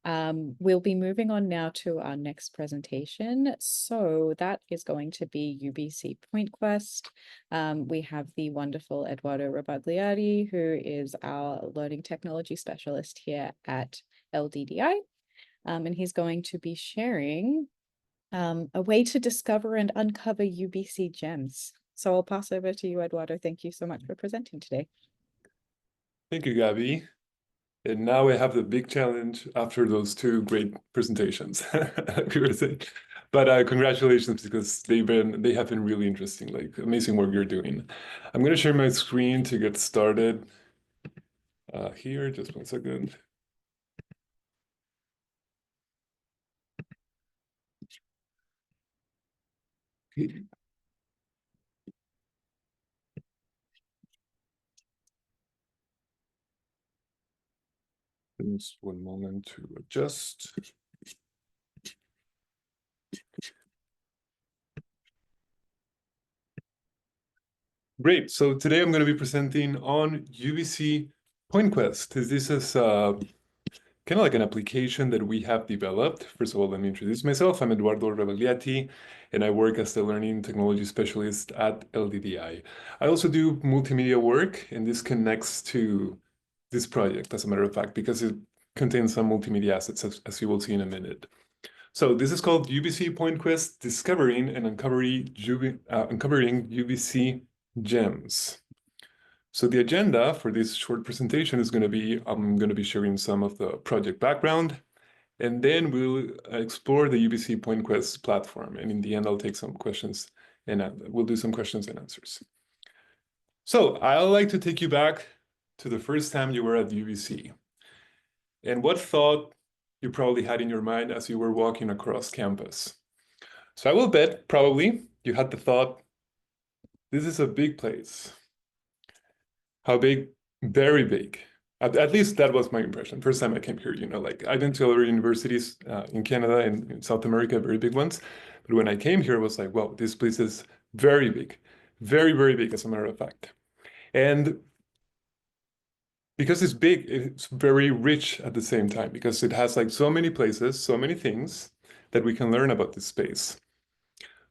We'll be moving on now to our next presentation. So that is going to be UBC PointQuest. We have the wonderful Eduardo Rebagliati, who is our learning technology specialist here at LDDI. And he's going to be sharing a way to discover and uncover UBC gems. So I'll pass over to you, Eduardo. Thank you so much for presenting today. Thank you, Gabby. And now I have the big challenge after those two great presentations. We were saying. But congratulations, because they have been really interesting, like amazing work you're doing. I'm going to share my screen to get started. Here, just 1 second. Just 1 moment to adjust. Great. So today I'm going to be presenting on UBC PointQuest. This is kind of like an application that we have developed. First of all, let me introduce myself. I'm Eduardo Rebagliati, and I work as the learning technology specialist at LDDI. I also do multimedia work, and this connects to this project, as a matter of fact, because it contains some multimedia assets, as you will see in a minute. So this is called UBC PointQuest, Discovering and Uncovering UBC Gems. So the agenda for this short presentation is going to be, I'm going to be sharing some of the project background, and then we'll explore the UBC PointQuest platform. And in the end, I'll take some questions, and we'll do some questions and answers. So I'd like to take you back to the first time you were at UBC. And what thought you probably had in your mind as you were walking across campus. So I will bet probably you had the thought, this is a big place. How big? Very big. At least that was my impression. First time I came here, like I've been to other universities in Canada and in South America, very big ones. But when I came here, it was like, wow, this place is very big. Very, very big, as a matter of fact. And because it's big, it's very rich at the same time, because it has like so many places, so many things that we can learn about this space.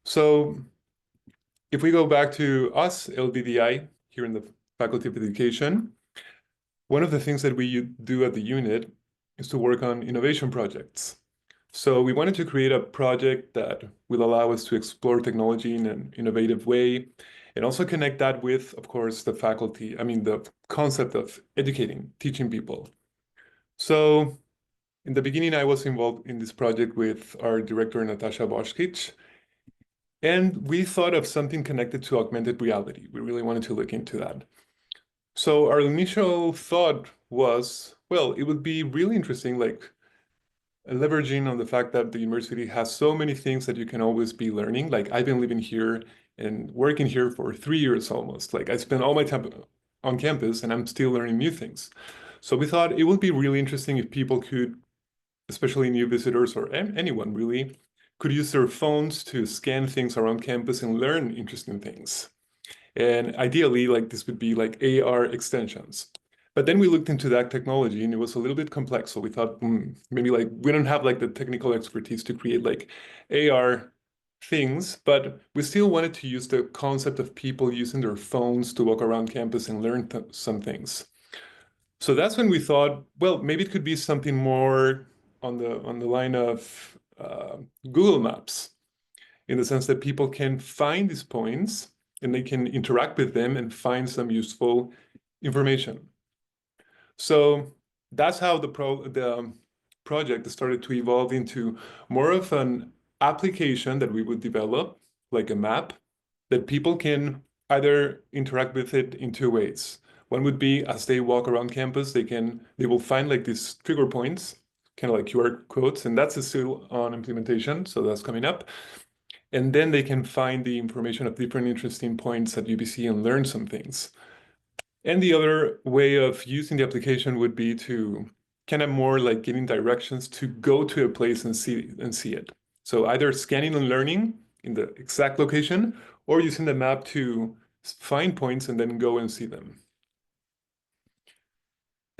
So if we go back to us, LDDI, here in the Faculty of Education, one of the things that we do at the unit is to work on innovation projects. So we wanted to create a project that will allow us to explore technology in an innovative way, and also connect that with, of course, the faculty, the concept of educating, teaching people. So in the beginning, I was involved in this project with our director, Natasha Boschkic, and we thought of something connected to augmented reality. We really wanted to look into that. So our initial thought was, well, it would be really interesting, like leveraging on the fact that the university has so many things that you can always be learning. Like I've been living here and working here for 3 years almost. Like I spend all my time on campus and I'm still learning new things. So we thought it would be really interesting if people could, especially new visitors or anyone really, could use their phones to scan things around campus and learn interesting things. And ideally, like this would be like AR extensions. But then we looked into that technology and it was a little bit complex. So we thought maybe like we don't have like the technical expertise to create like AR things, but we still wanted to use the concept of people using their phones to walk around campus and learn some things. So that's when we thought, well, maybe it could be something more on the line of Google Maps, in the sense that people can find these points and they can interact with them and find some useful information. So that's how the project started to evolve into more of an application that we would develop, like a map, that people can either interact with it in 2 ways. One would be as they walk around campus, they will find like these trigger points, kind of like QR codes, and that's still on implementation, so that's coming up. And then they can find the information of different interesting points at UBC and learn some things. And the other way of using the application would be to kind of more like giving directions to go to a place and see it. So either scanning and learning in the exact location, or using the map to find points and then go and see them.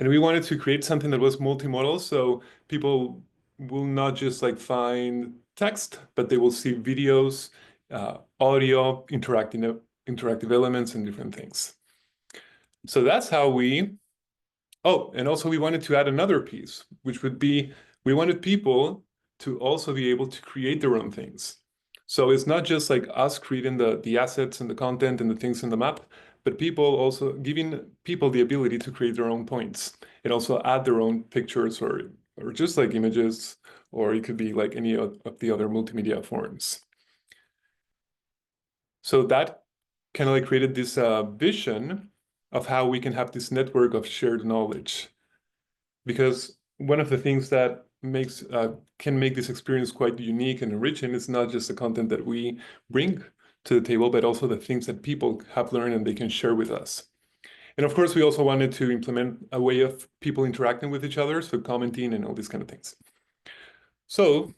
And we wanted to create something that was multimodal, so people will not just like find text, but they will see videos, audio, interactive elements, and different things. So that's how we. Oh, and also we wanted to add another piece, which would be we wanted people to also be able to create their own things. So it's not just like us creating the assets and the content and the things in the map, but people also giving people the ability to create their own points and also add their own pictures or just like images, or it could be like any of the other multimedia forms. So that kind of like created this vision of how we can have this network of shared knowledge. Because one of the things that can make this experience quite unique and enriching is not just the content that we bring to the table, but also the things that people have learned and they can share with us. And of course, we also wanted to implement a way of people interacting with each other, so commenting and all these kind of things. So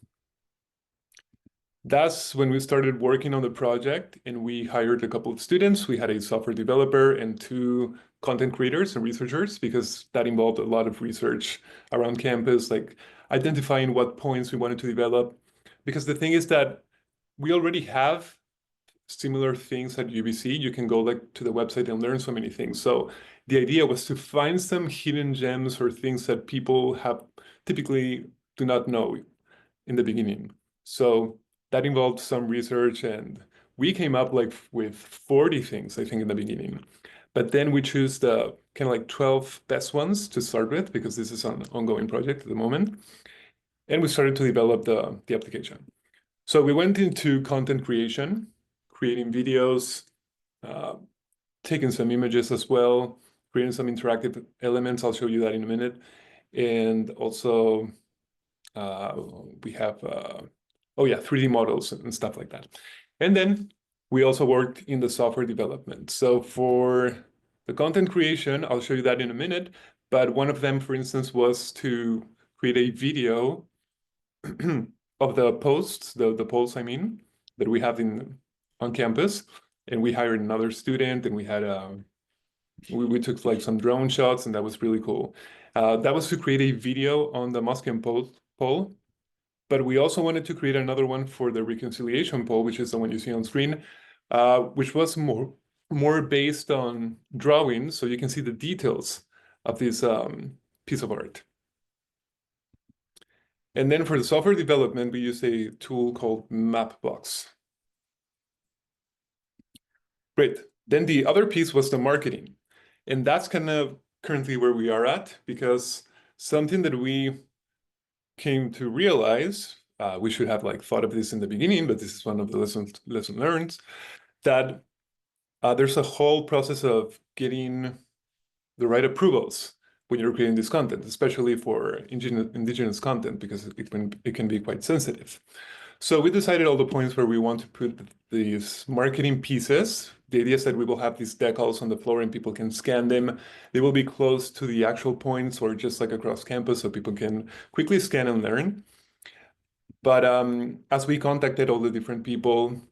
that's when we started working on the project, and we hired a couple of students. We had a software developer and 2 content creators and researchers, because that involved a lot of research around campus, like identifying what points we wanted to develop. Because the thing is that we already have similar things at UBC. You can go like to the website and learn so many things. So the idea was to find some hidden gems or things that people have typically do not know in the beginning. So that involved some research, and we came up like with 40 things, I think, in the beginning. But then we choose the kind of like 12 best ones to start with, because this is an ongoing project at the moment. And we started to develop the application. So we went into content creation, creating videos, uh, taking some images as well, creating some interactive elements. I'll show you that in a minute. And also we have, oh yeah, 3D models and stuff like that. And then we also worked in the software development. So for the content creation, I'll show you that in a minute. But one of them, for instance, was to create a video of the posts, the polls, I mean, that we have on campus. And we hired another student, and we had we took like some drone shots, and that was really cool. That was to create a video on the Moscow poll. But we also wanted to create another one for the reconciliation poll, which is the one you see on screen, which was more based on drawings, so you can see the details of this piece of art. And then for the software development, we use a tool called Mapbox. Great. Then the other piece was the marketing. And that's kind of currently where we are at, because something that we came to realize, we should have like thought of this in the beginning, but this is one of the lessons learned, that there's a whole process of getting the right approvals when you're creating this content, especially for indigenous content, because it can be quite sensitive. So we decided all the points where we want to put these marketing pieces. The idea is that we will have these decals on the floor and people can scan them. They will be close to the actual points or just like across campus, so people can quickly scan and learn. But as we contacted all the different people,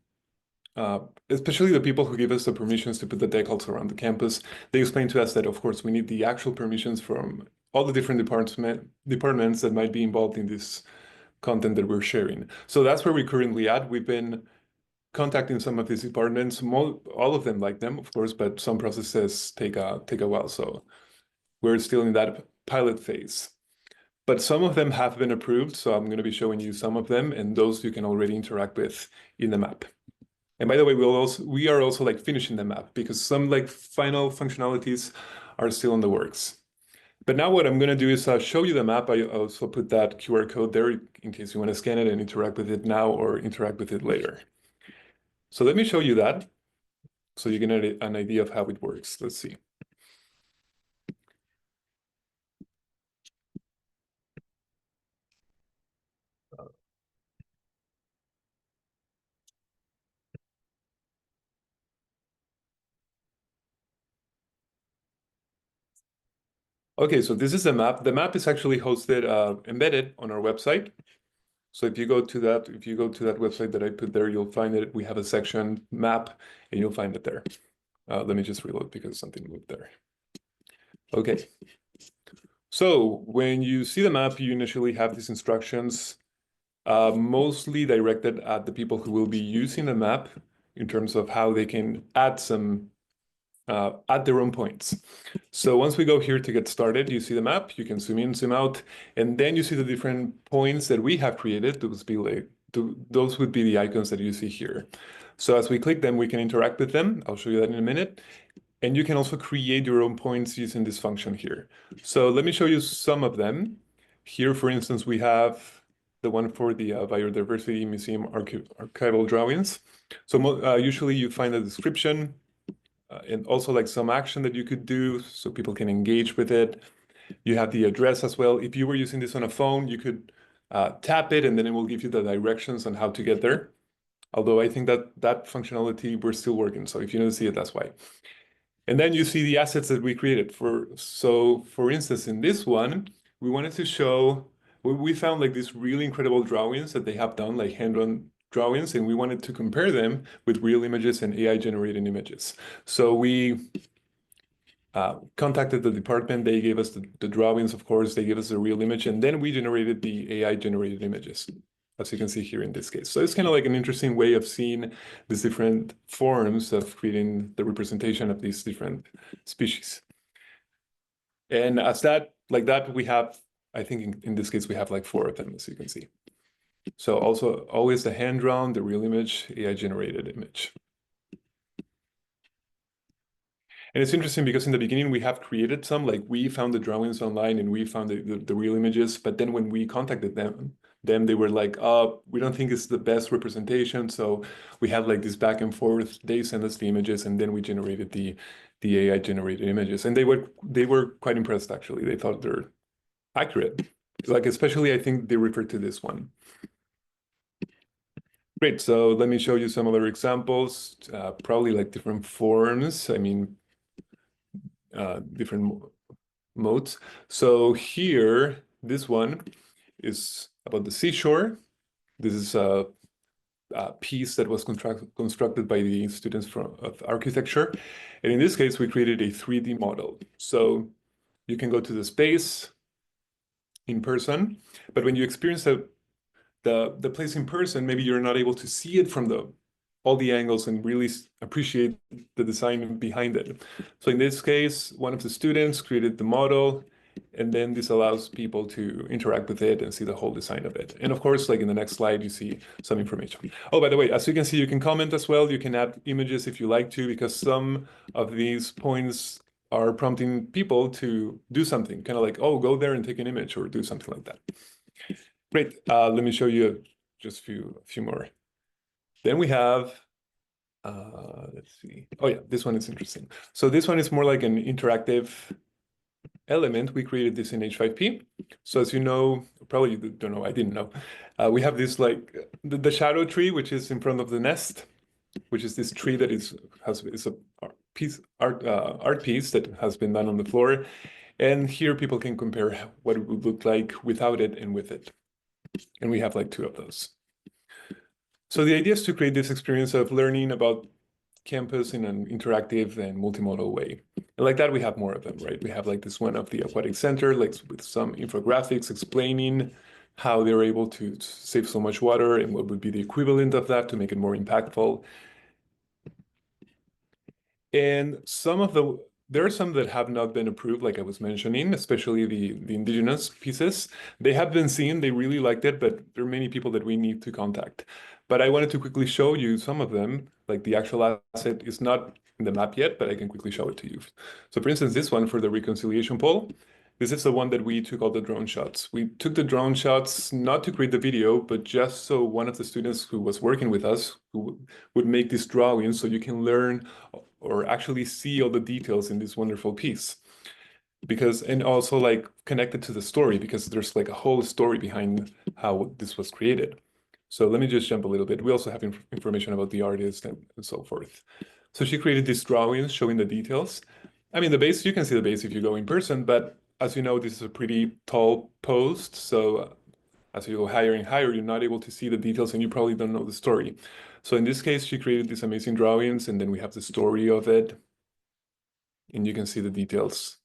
especially the people who give us the permissions to put the decals around the campus, they explained to us that, of course, we need the actual permissions from all the different departments that might be involved in this content that we're sharing. So that's where we're currently at. We've been contacting some of these departments. All of them like them, of course, but some processes take a while. So we're still in that pilot phase. But some of them have been approved, so I'm going to be showing you some of them, and those you can already interact with in the map. And by the way, we are also like finishing the map, because some like final functionalities are still in the works. But now what I'm going to do is show you the map. I also put that QR code there in case you want to scan it and interact with it now or interact with it later. So let me show you that so you get an idea of how it works. Let's see. Okay, so this is the map. The map is actually hosted, embedded on our website. So if you go to that website that I put there, you'll find it. We have a section map, and you'll find it there. Let me just reload because something moved there. Okay. So when you see the map, you initially have these instructions, mostly directed at the people who will be using the map in terms of how they can add their own points. So once we go here to get started, you see the map, you can zoom in, zoom out, and then you see the different points that we have created. Those would be the icons that you see here. So as we click them, we can interact with them. I'll show you that in a minute. And you can also create your own points using this function here. So let me show you some of them. Here, for instance, we have the one for the Biodiversity Museum archival drawings. So usually you find a description and also like some action that you could do so people can engage with it. You have the address as well. If you were using this on a phone, you could tap it and then it will give you the directions on how to get there. Although I think that functionality we're still working. So if you don't see it, that's why. And then you see the assets that we created. So for instance, in this one, we wanted to show, we found like these really incredible drawings that they have done, like hand-drawn drawings, and we wanted to compare them with real images and AI-generated images. So we contacted the department. They gave us the drawings, of course, they gave us the real image, and then we generated the AI-generated images, as you can see here in this case. So it's kind of like an interesting way of seeing these different forms of creating the representation of these different species. And like that, we have, I think in this case, we have like 4 of them, as you can see. So also always the hand-drawn, the real image, AI-generated image. And it's interesting because in the beginning we have created some, like we found the drawings online and we found the real images, but then when we contacted them they were like, we don't think it's the best representation. So we had like this back and forth. They sent us the images and then we generated the AI generated images. And they were quite impressed actually. They thought they're accurate. Like especially I think they referred to this one. Great, so let me show you some other examples, probably like different forms. I mean, different modes. So here, this one is about the seashore. This is a piece that was constructed by the students of architecture. And in this case, we created a 3D model. So you can go to the space in person, but when you experience the place in person, maybe you're not able to see it from all the angles and really appreciate the design behind it. So in this case, one of the students created the model, and then this allows people to interact with it and see the whole design of it. And of course, like in the next slide, you see some information. Oh, by the way, as you can see, you can comment as well. You can add images if you like to, because some of these points are prompting people to do something, kind of like, oh, go there and take an image or do something like that. Great. Let me show you just a few more. Then we have, let's see. Oh yeah, this one is interesting. So this one is more like an interactive element. We created this in H5P. So as you know, probably you don't know, I didn't know. We have this like the shadow tree, which is in front of the nest, which is this tree that is a art piece that has been done on the floor. And here people can compare what it would look like without it and with it. And we have like 2 of those. So the idea is to create this experience of learning about campus in an interactive and multimodal way. And like that, we have more of them, right? We have like this one of the aquatic center, like with some infographics explaining how they're able to save so much water and what would be the equivalent of that to make it more impactful. And there are some that have not been approved, like I was mentioning, especially the indigenous pieces. They have been seen, they really liked it, but there are many people that we need to contact. But I wanted to quickly show you some of them, like the actual asset is not in the map yet, but I can quickly show it to you. So for instance, this one for the reconciliation pole, this is the one that we took all the drone shots. We took the drone shots not to create the video, but just so one of the students who was working with us who would make this drawing so you can learn or actually see all the details in this wonderful piece. And also like connected to the story, because there's like a whole story behind how this was created. So let me just jump a little bit. We also have information about the artist and so forth. So she created these drawings showing the details. I mean, the base, you can see the base if you go in person, but as you know, this is a pretty tall post. So as you go higher and higher, you're not able to see the details and you probably don't know the story. So in this case, she created these amazing drawings and then we have the story of it and you can see the details.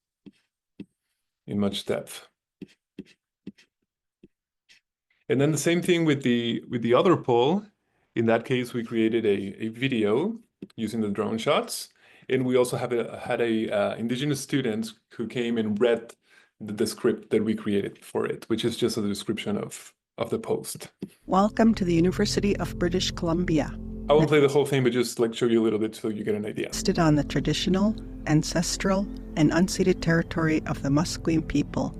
in much depth. And then the same thing with the other poll. In that case, we created a video using the drone shots. And we also had indigenous students who came and read the script that we created for it, which is just a description of the post. Welcome to the University of British Columbia. I won't play the whole thing, but just like show you a little bit so you get an idea. Stood on the traditional, ancestral, and unceded territory of the Musqueam people.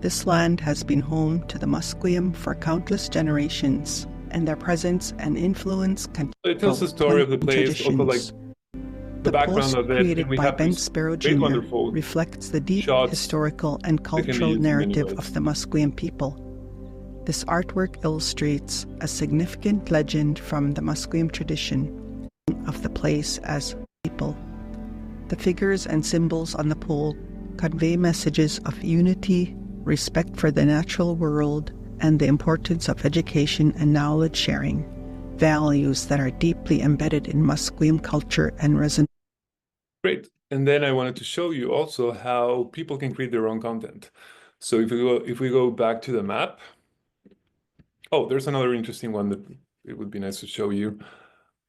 This land has been home to the Musqueam for countless generations, and their presence and influence continue. It tells the story of the place, also like the background of it. Created by Ben Sparrow Jr. reflects the deep historical and cultural narrative of the Musqueam people. This artwork illustrates a significant legend from the Musqueam tradition of the place as people. The figures and symbols on the pole convey messages of unity, respect for the natural world, and the importance of education and knowledge sharing, values that are deeply embedded in Musqueam culture and resonate. Great. And then I wanted to show you also how people can create their own content. So if we go back to the map, oh, there's another interesting one that it would be nice to show you.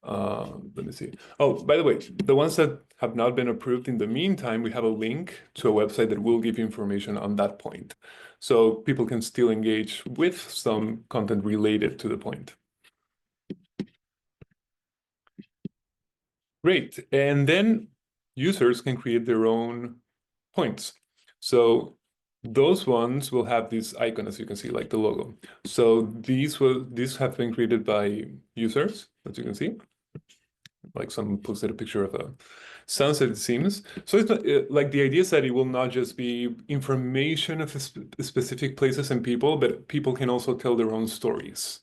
Let me see. Oh, by the way, the ones that have not been approved in the meantime, we have a link to a website that will give you information on that point. So people can still engage with some content related to the point. Great. And then users can create their own points. So those ones will have this icon, as you can see, like the logo. So these have been created by users, as you can see. Like someone posted a picture of a sunset, it seems. So it's not, like the idea is that it will not just be information of specific places and people, but people can also tell their own stories.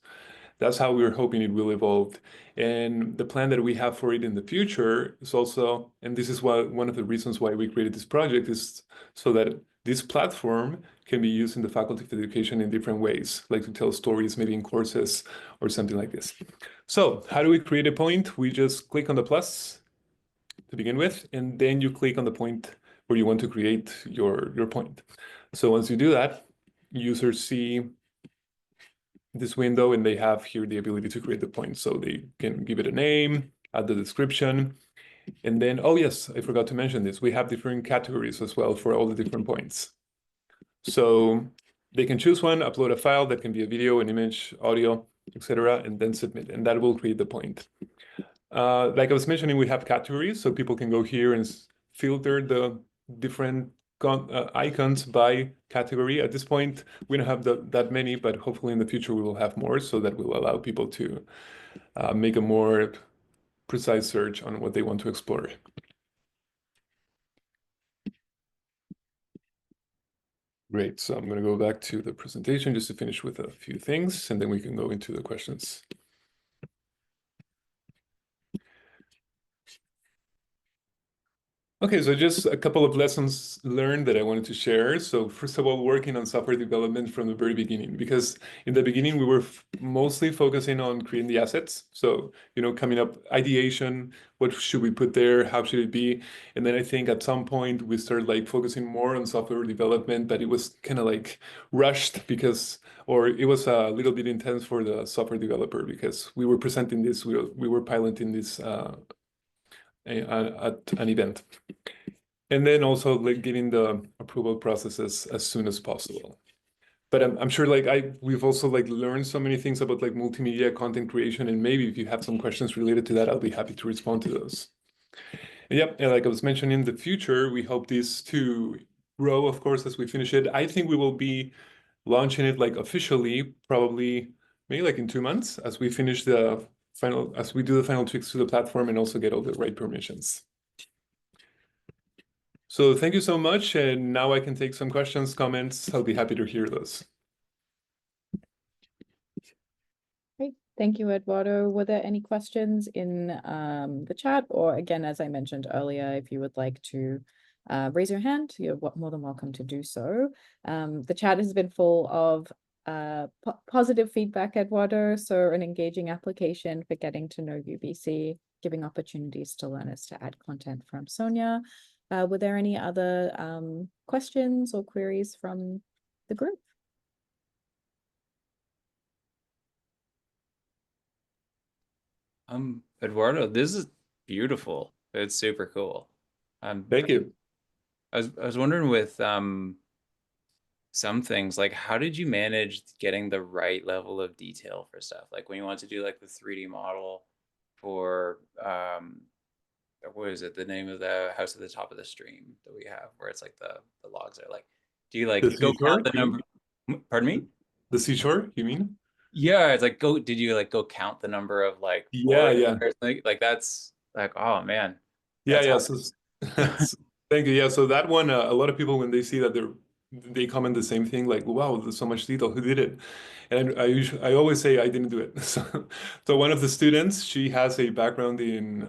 That's how we're hoping it will evolve. And the plan that we have for it in the future is also, and this is one of the reasons why we created this project, is so that this platform can be used in the Faculty of Education in different ways, like to tell stories, maybe in courses or something like this. So how do we create a point? We just click on the plus to begin with, and then you click on the point where you want to create your point. So once you do that, users see this window and they have here the ability to create the point. So they can give it a name, add the description, and then, oh yes, I forgot to mention this. We have different categories as well for all the different points. So they can choose one, upload a file that can be a video, an image, audio, etc., and then submit, and that will create the point. Like I was mentioning, we have categories, so people can go here and filter the different icons by category. At this point, we don't have that many, but hopefully in the future we will have more, so that will allow people to make a more precise search on what they want to explore. Great, so I'm going to go back to the presentation just to finish with a few things, and then we can go into the questions. Okay, so just a couple of lessons learned that I wanted to share. So first of all, working on software development from the very beginning, because in the beginning we were mostly focusing on creating the assets. So, coming up ideation, what should we put there? How should it be? And then I think at some point we started like focusing more on software development, but it was kind of like rushed or it was a little bit intense for the software developer because we were presenting this, we were piloting this at an event. And then also like getting the approval processes as soon as possible. But I'm sure we've also like learned so many things about like multimedia content creation, and maybe if you have some questions related to that, I'll be happy to respond to those. And yep, and like I was mentioning, in the future, we hope this to grow, of course, as we finish it. I think we will be launching it like officially, probably maybe like in 2 months as we finish as we do the final tweaks to the platform and also get all the right permissions. So thank you so much. And now I can take some questions, comments. I'll be happy to hear those. Great. Thank you, Eduardo. Were there any questions in the chat? Or again, as I mentioned earlier, if you would like to raise your hand, you're more than welcome to do so. The chat has been full of positive feedback, Eduardo, so an engaging application for getting to know UBC, giving opportunities to learners to add content from Sonia. Were there any other questions or queries from the group? Eduardo, this is beautiful. It's super cool. Thank you. I was wondering with some things, like how did you manage getting the right level of detail for stuff? Like when you want to do like the 3D model for what is it, the name of the house at the top of the stream that we have, where it's like the logs are like, do you like The go seashore, count the number? Pardon me? The seashore, you mean? Yeah, it's like did you like go count the number of like Yeah, yeah. or something? Like that's like, oh man. Yeah, That's yeah. awesome. So thank you. Yeah, so that one, a lot of people when they see that they comment the same thing, like, "Wow, there's so much detail. Who did it?" And I always say I didn't do it. So one of the students, she has a background in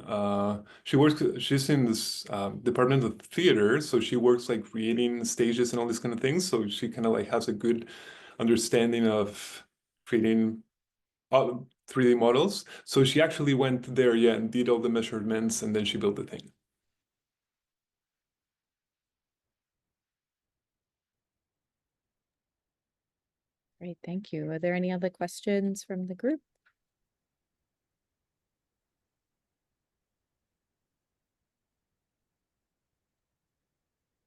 she's in this department of theater, so she works like creating stages and all these kind of things. So she kind of like has a good understanding of creating 3D models. So she actually went there, yeah, and did all the measurements, and then she built the thing. Great, thank you. Are there any other questions from the group?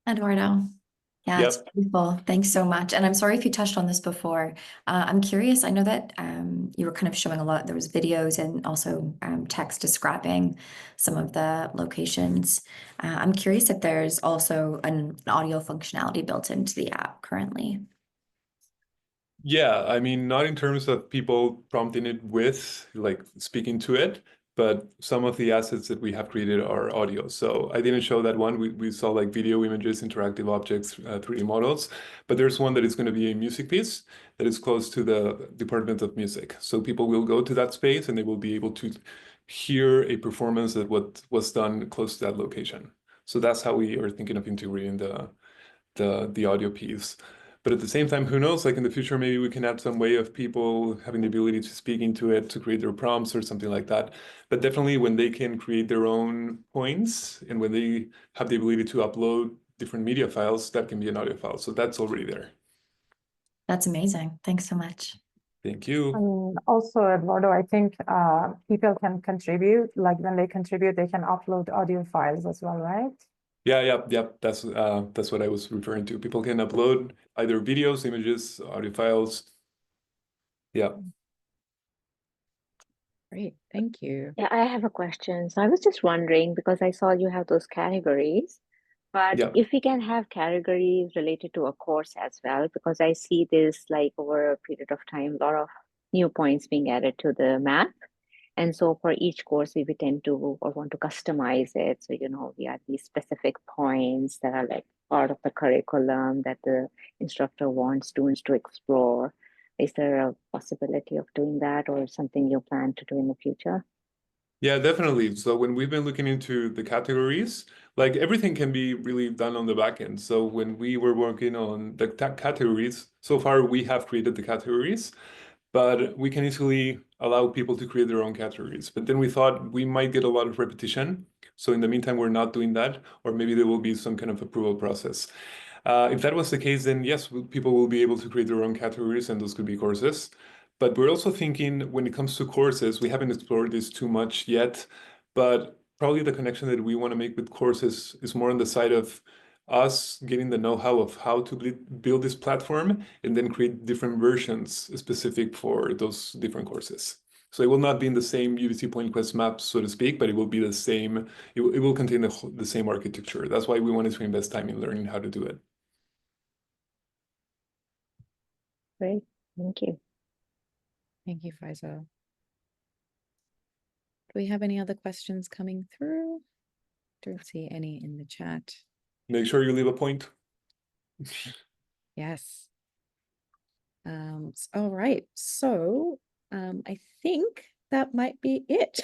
Eduardo. Yeah, Yep. it's beautiful. Thanks so much. And I'm sorry if you touched on this before. I'm curious, I know that you were kind of showing a lot, there was videos and also text describing some of the locations. I'm curious if there's also an audio functionality built into the app currently. Yeah, I mean, not in terms of people prompting it with, like, speaking to it, but some of the assets that we have created are audio. So I didn't show that one. We saw like video images, interactive objects, 3D models, but there's one that is going to be a music piece that is close to the Department of Music. So people will go to that space and they will be able to hear a performance that what was done close to that location. So that's how we are thinking of integrating the audio piece. But at the same time, who knows, like in the future, maybe we can add some way of people having the ability to speak into it, to create their prompts or something like that. But definitely when they can create their own points and when they have the ability to upload different media files, that can be an audio file. So that's already there. That's amazing. Thanks so much. Thank you. Also, Eduardo, I think people can contribute, like when they contribute, they can upload audio files as well, right? Yeah. That's what I was referring to. People can upload either videos, images, audio files. Yeah. Great, thank you. Yeah, I have a question. So I was just wondering, because I saw you have those categories, but Yeah. if we can have categories related to a course as well, because I see this like over a period of time, a lot of new points being added to the map. And so for each course, we tend to or want to customize it. So, we have these specific points that are like part of the curriculum that the instructor wants students to explore. Is there a possibility of doing that or something you plan to do in the future? Yeah, definitely. So when we've been looking into the categories, like everything can be really done on the back end. So when we were working on the categories, so far we have created the categories, but we can easily allow people to create their own categories. But then we thought we might get a lot of repetition. So in the meantime, we're not doing that, or maybe there will be some kind of approval process. If that was the case, then yes, people will be able to create their own categories and those could be courses. But we're also thinking when it comes to courses, we haven't explored this too much yet, but probably the connection that we want to make with courses is more on the side of us getting the know-how of how to build this platform and then create different versions specific for those different courses. So it will not be in the same UBC PointQuest map, so to speak, but it will be the same, it will contain the same architecture. That's why we wanted to invest time in learning how to do it. Great, thank you. Thank you, Faisal. Do we have any other questions coming through? Don't see any in the chat. Make sure you leave a point. Yes. All right. So I think that might be it.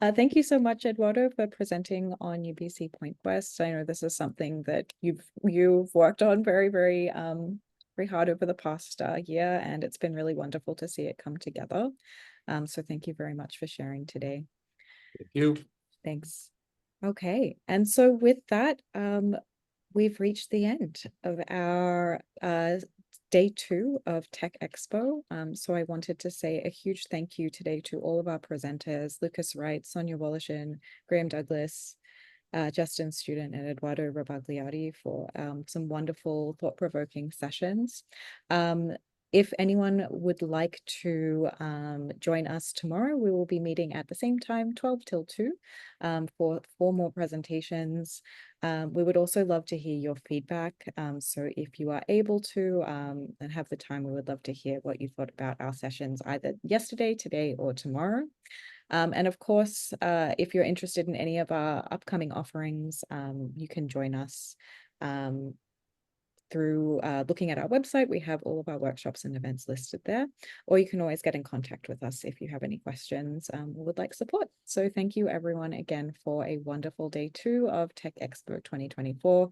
Thank you so much, Eduardo, for presenting on UBC PointQuest. I know this is something that you've worked on very hard over the past year, and it's been really wonderful to see it come together. So thank you very much for sharing today. Thank you. Thanks. Okay, and so with that, we've reached the end of our day 2 of Tech Expo. So I wanted to say a huge thank you today to all of our presenters, Lucas Wright, Sonia Woloshin, Graham Douglas, Justin Student, and Eduardo Rebagliati for some wonderful, thought-provoking sessions. If anyone would like to join us tomorrow, we will be meeting at the same time, 12 till 2, for 4 more presentations. We would also love to hear your feedback. So if you are able to and have the time, we would love to hear what you thought about our sessions either yesterday, today, or tomorrow. And of course, if you're interested in any of our upcoming offerings, you can join us through looking at our website. We have all of our workshops and events listed there, or you can always get in contact with us if you have any questions or would like support. So thank you everyone again for a wonderful day 2 of Tech Expo 2024.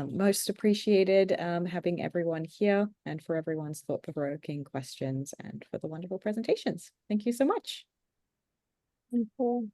Most appreciated having everyone here, and for everyone's thought-provoking questions and for the wonderful presentations. Thank you so much. Thank you.